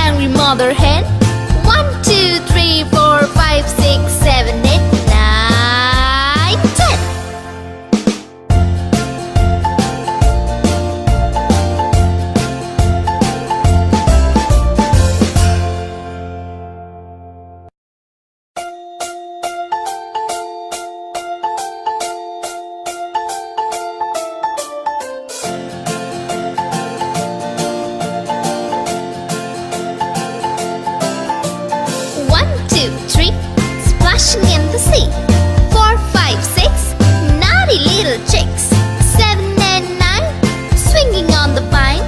angry mother hen. 1, 2, 3, 4, 5, 6, 7, 8, 9, 10. Splashing in the sea. 4, 5, 6, naughty little chicks. 7 and 9, swinging on the vine.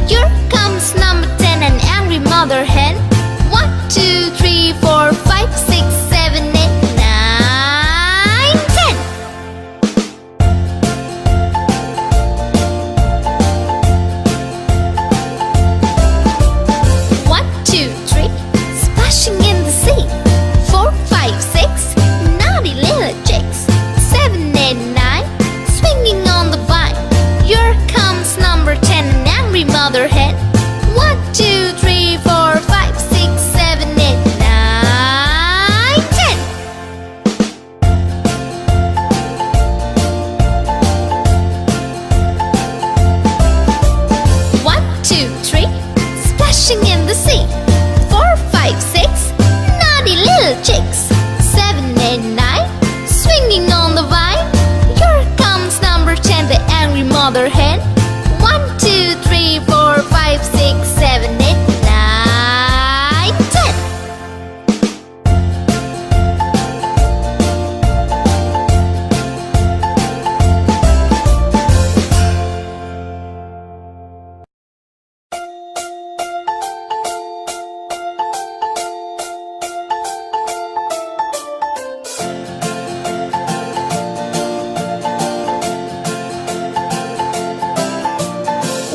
Here comes number 10, an angry mother hen. 1, 2, 3, 4, 5, 6, 7, 8, 9, 10. 1, 2, 3, splashing in the sea. 4, 5, 6, naughty little chicks. 7 and 9, swinging on the vine. Here comes number 10, an angry mother hen. 1, 2, 3, 4, 5, 6, 7, 8, 9, 10. 1, 2, 3, splashing in the sea. 4, 5, 6, naughty little chicks. 7 and 9, swinging on the vine. Here comes number 10, the angry mother hen. 1, 2, 3, 4, 5, 6, 7, 8, 9, 10.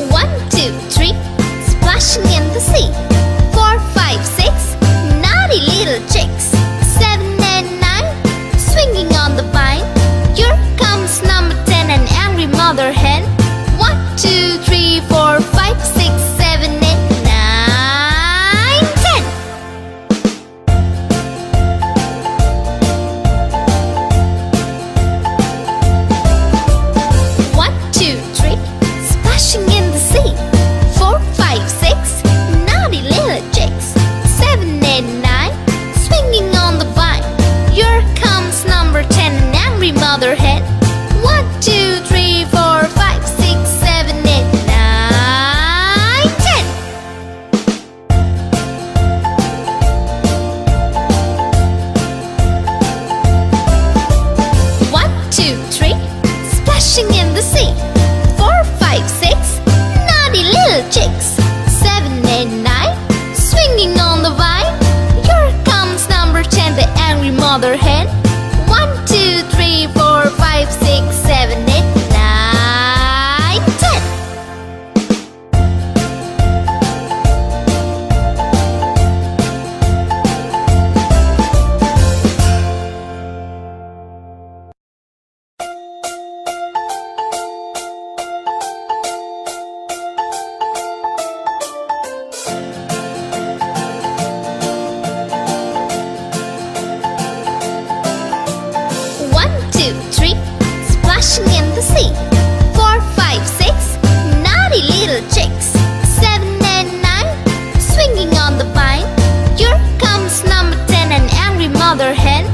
1, 2, 3, splashing in the sea. 4, 5, 6, naughty little chicks. 7 and 9, swinging on the vine. Here comes number 10, an angry mother hen. 1, 2, 3, 4, 5, 6, 7, 8, 9, 10. 1, 2, 3, splashing in the sea. 4, 5, 6, naughty little chicks. 7 and 9, swinging on the vine. Here comes number 10, an angry mother hen. 1, 2, 3, 4, 5, 6, 7, 8, 9, 10. 1, 2, 3, splashing in the sea. 4, 5, 6, naughty little chicks. 7 and 9, swinging on the vine. Here comes number 10, the angry mother hen. 1, 2, 3, 4, 5, 6, 7, 8, 9, 10. 1, 2, 3, splashing in the sea. 4, 5, 6, naughty little chicks. 7 and 9, swinging on the vine. Here comes number 10, an angry mother hen.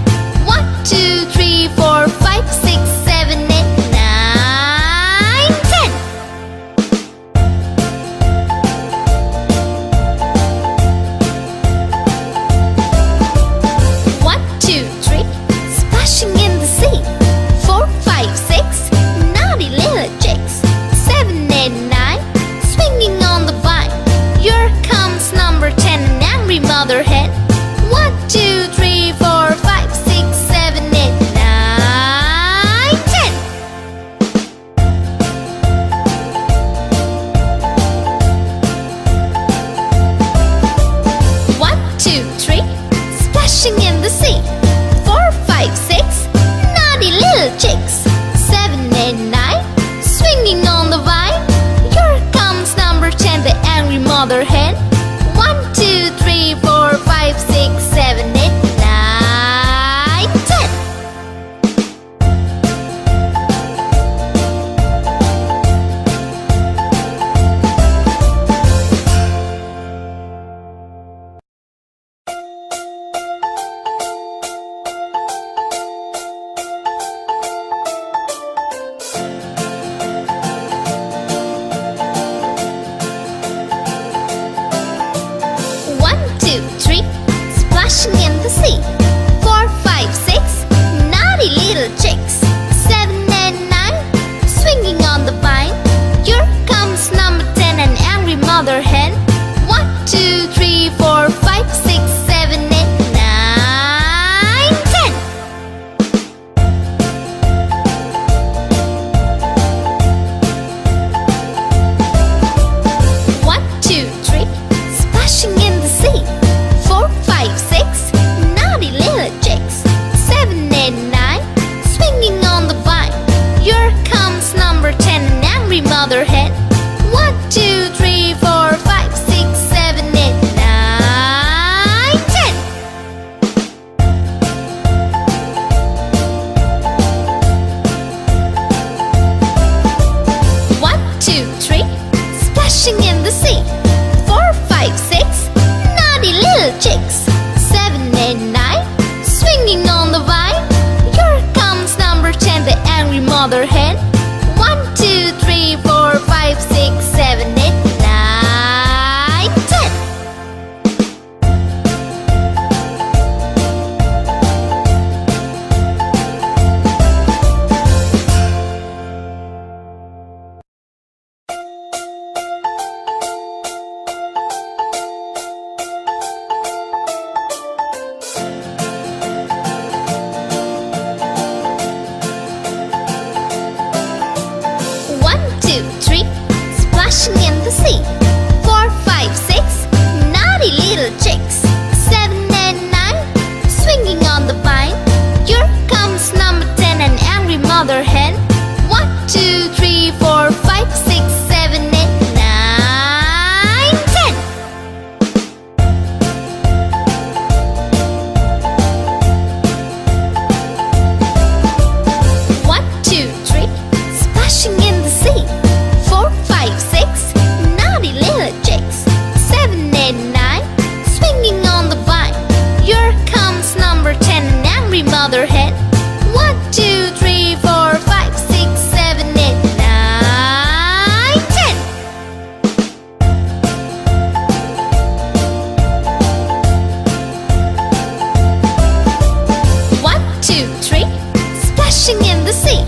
1, 2, 3, 4, 5, 6, 7, 8, 9, 10. 1, 2, 3, splashing in the sea. 4, 5, 6, naughty little chicks. 7 and 9, swinging on the vine. Here comes number 10, an angry mother hen. 1, 2, 3, 4, 5, 6, 7, 8, 9, 10. 1, 2, 3, splashing in the sea. 4, 5, 6, naughty little chicks. 7 and 9, swinging on the vine. Here comes number 10, the angry mother hen. 1, 2, splashing in the sea.